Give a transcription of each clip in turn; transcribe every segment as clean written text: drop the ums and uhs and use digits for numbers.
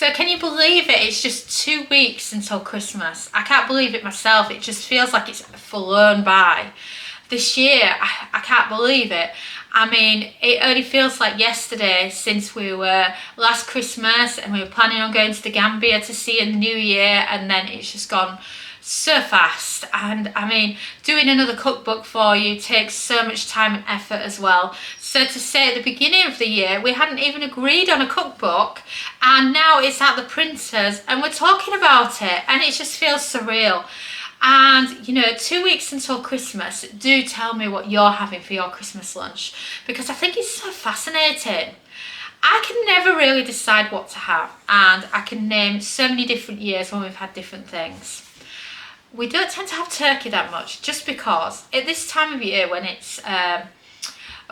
So can you believe it? It's just 2 weeks until Christmas. I can't believe it myself. It just feels like it's flown by. This year, I can't believe it. I mean, it only feels like yesterday since we were last Christmas and we were planning on going to the Gambia to see in the new year, and then it's just gone so fast. And I mean, doing another cookbook for you takes so much time and effort as well. So to say at the beginning of the year we hadn't even agreed on a cookbook, and now it's at the printers and we're talking about it, and it just feels surreal. And you know, 2 weeks until Christmas, do tell me what you're having for your Christmas lunch, because I think it's so fascinating. I can never really decide what to have, and I can name so many different years when we've had different things. We don't tend to have turkey that much, just because at this time of year, when it's a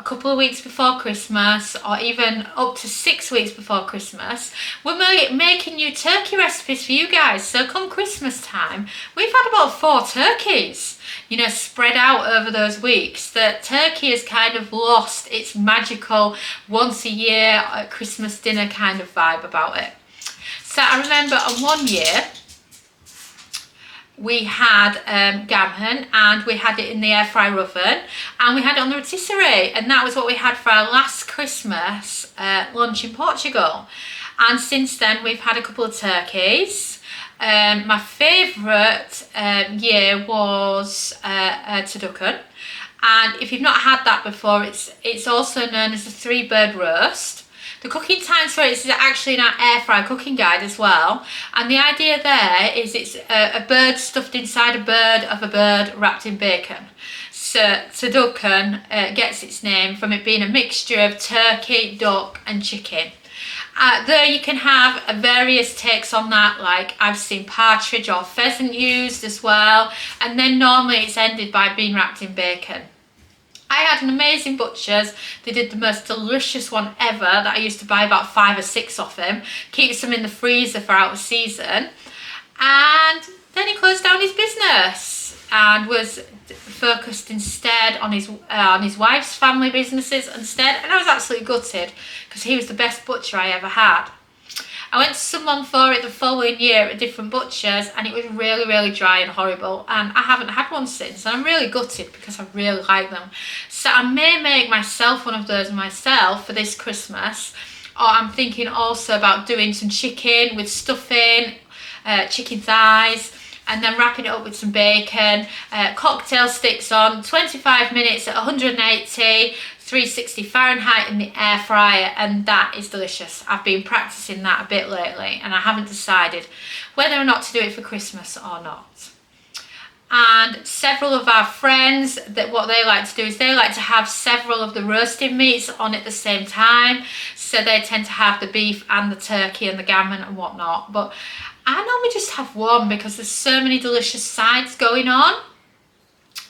couple of weeks before Christmas, or even up to 6 weeks before Christmas, we're making new turkey recipes for you guys. So come Christmas time, we've had about 4 turkeys, you know, spread out over those weeks. That turkey has kind of lost its magical once a year Christmas dinner kind of vibe about it. So I remember on one year, we had gammon, and we had it in the air fryer oven, and we had it on the rotisserie, and that was what we had for our last Christmas lunch in Portugal. And since then we've had a couple of turkeys. My favourite year was turducken, and if you've not had that before, it's also known as a 3-bird roast. The cooking times for it is actually in our air fryer cooking guide as well, and the idea there is it's a bird stuffed inside a bird of a bird wrapped in bacon. So turducken gets its name from it being a mixture of turkey, duck and chicken. Though you can have various takes on that, like I've seen partridge or pheasant used as well, and then normally it's ended by being wrapped in bacon. I had an amazing butcher's. They did the most delicious one ever that I used to buy about 5 or 6 of them. Keeps them in the freezer for out of season. And then he closed down his business and was focused instead on his wife's family businesses instead. And I was absolutely gutted, because he was the best butcher I ever had. I went to someone for it the following year at a different butcher's, and it was really, really dry and horrible, and I haven't had one since, and I'm really gutted because I really like them. So I may make myself one of those myself for this Christmas, or I'm thinking also about doing some chicken with stuffing, chicken thighs, and then wrapping it up with some bacon, cocktail sticks on, 25 minutes at 180, 360 Fahrenheit in the air fryer, and that is delicious. I've been practicing that a bit lately, and I haven't decided whether or not to do it for Christmas or not. And several of our friends, that what they like to do is they like to have several of the roasting meats on at the same time. So they tend to have the beef and the turkey and the gammon and whatnot. But I normally just have one, because there's so many delicious sides going on.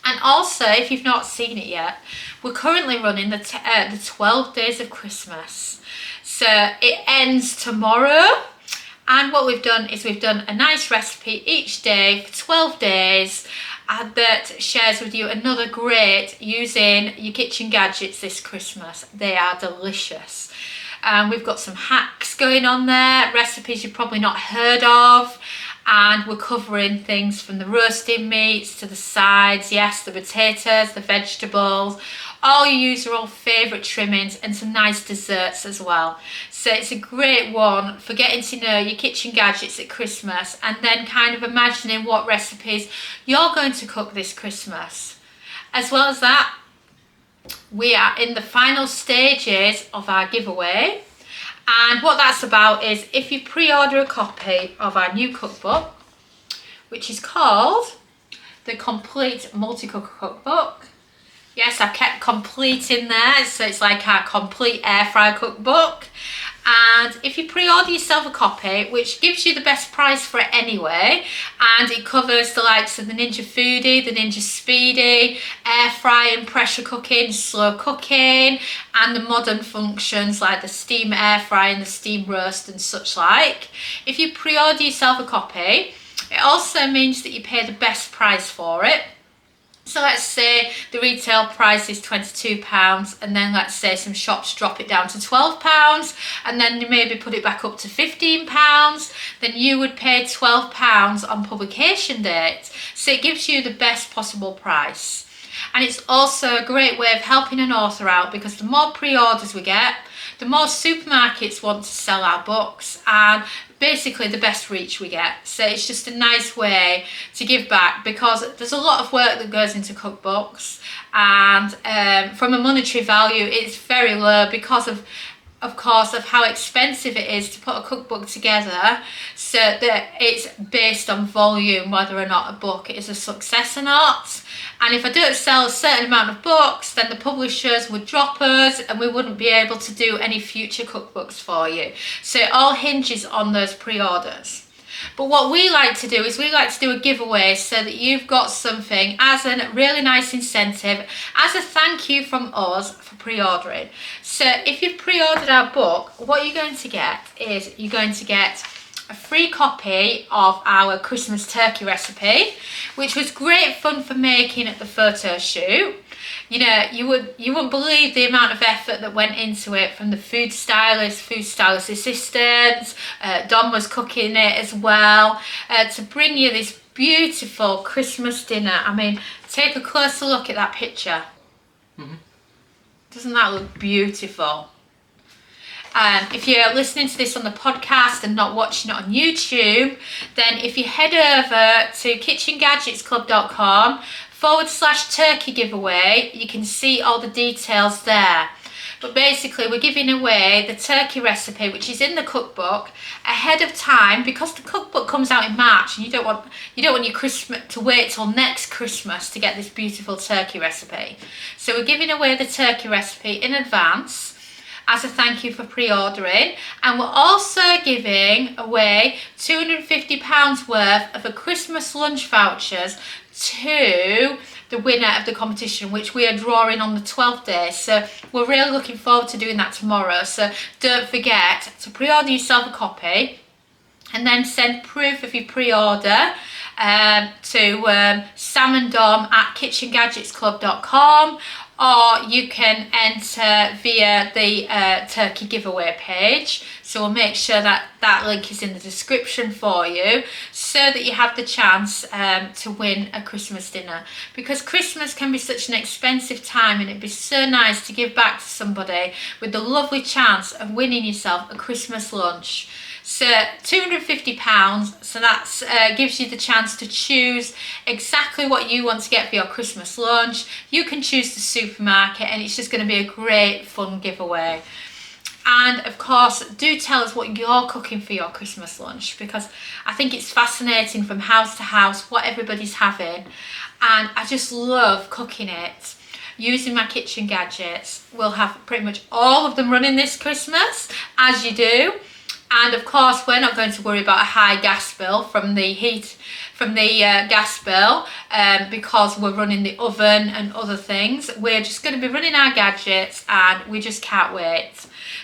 And also, if you've not seen it yet, we're currently running the 12 days of Christmas. So it ends tomorrow. And what we've done is we've done a nice recipe each day for 12 days that shares with you another great using your kitchen gadgets this Christmas. They are delicious. We've got some hacks going on there, recipes you've probably not heard of. And we're covering things from the roasting meats to the sides, yes, the potatoes, the vegetables, all your usual favourite trimmings, and some nice desserts as well. So it's a great one for getting to know your kitchen gadgets at Christmas, and then kind of imagining what recipes you're going to cook this Christmas. As well as that, we are in the final stages of our giveaway. And what that's about is, if you pre-order a copy of our new cookbook, which is called the Complete Multicooker Cookbook. Yes, I've kept complete in there, so it's like our complete air fryer cookbook. And if you pre-order yourself a copy, which gives you the best price for it anyway, and it covers the likes of the Ninja Foodi, the Ninja Speedy, air frying, pressure cooking, slow cooking, and the modern functions like the steam air fry and the steam roast and such like. If you pre-order yourself a copy, it also means that you pay the best price for it. So let's say the retail price is £22, and then let's say some shops drop it down to £12, and then you maybe put it back up to £15, then you would pay £12 on publication date. So it gives you the best possible price. And it's also a great way of helping an author out, because the more pre-orders we get, the more supermarkets want to sell our books, and basically the best reach we get. So it's just a nice way to give back, because there's a lot of work that goes into cookbooks, and from a monetary value it's very low because of course of how expensive it is to put a cookbook together, so that it's based on volume, whether or not a book is a success or not. And if I don't sell a certain amount of books, then the publishers would drop us and we wouldn't be able to do any future cookbooks for you. So it all hinges on those pre-orders. But what we like to do is we like to do a giveaway, so that you've got something as a really nice incentive, as a thank you from us for pre-ordering. So if you've pre-ordered our book, what you're going to get is you're going to get a free copy of our Christmas turkey recipe, which was great fun for making at the photo shoot. You know, you wouldn't believe the amount of effort that went into it, from the food stylist assistants. Don was cooking it as well, to bring you this beautiful Christmas dinner. I mean, take a closer look at that picture. Doesn't that look beautiful? If you're listening to this on the podcast and not watching it on YouTube, then if you head over to KitchenGadgetsClub.com/turkey giveaway, you can see all the details there. But basically we're giving away the turkey recipe, which is in the cookbook, ahead of time, because the cookbook comes out in March and you don't want your Christmas to wait till next Christmas to get this beautiful turkey recipe. So we're giving away the turkey recipe in advance as a thank you for pre-ordering, and we're also giving away £250 worth of a Christmas lunch vouchers to the winner of the competition, which we are drawing on the 12th day. So we're really looking forward to doing that tomorrow. So don't forget to pre-order yourself a copy, and then send proof of your pre-order to Sam and Dom at KitchenGadgetsClub.com, or you can enter via the turkey giveaway page. So we'll make sure that that link is in the description for you, so that you have the chance to win a Christmas dinner, because Christmas can be such an expensive time, and it'd be so nice to give back to somebody with the lovely chance of winning yourself a Christmas lunch. So £250, so that gives you the chance to choose exactly what you want to get for your Christmas lunch. You can choose the supermarket, and it's just going to be a great fun giveaway. And of course, do tell us what you're cooking for your Christmas lunch, because I think it's fascinating from house to house what everybody's having, and I just love cooking it using my kitchen gadgets. We'll have pretty much all of them running this Christmas, as you do. And of course, we're not going to worry about a high gas bill from the gas bill, because we're running the oven and other things. We're just going to be running our gadgets, and we just can't wait.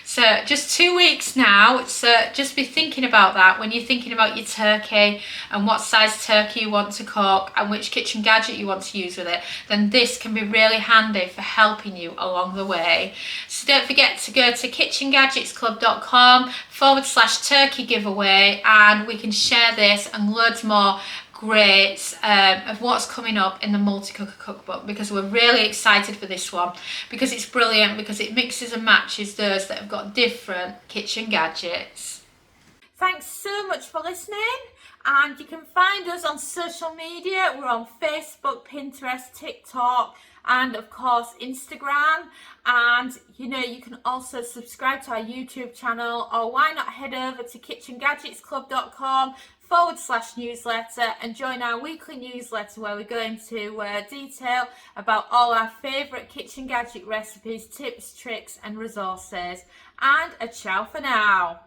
So just 2 weeks now, so just be thinking about that when you're thinking about your turkey and what size turkey you want to cook and which kitchen gadget you want to use with it. Then this can be really handy for helping you along the way. So don't forget to go to KitchenGadgetsClub.com/turkey giveaway, and we can share this and loads more great of what's coming up in the Multicooker Cookbook, because we're really excited for this one, because it's brilliant, because it mixes and matches those that have got different kitchen gadgets. Thanks so much for listening, and you can find us on social media. We're on Facebook, Pinterest, TikTok, and of course Instagram. And you know, you can also subscribe to our YouTube channel, or why not head over to KitchenGadgetsClub.com/newsletter and join our weekly newsletter, where we go into detail about all our favourite kitchen gadget recipes, tips, tricks and resources. And a ciao for now.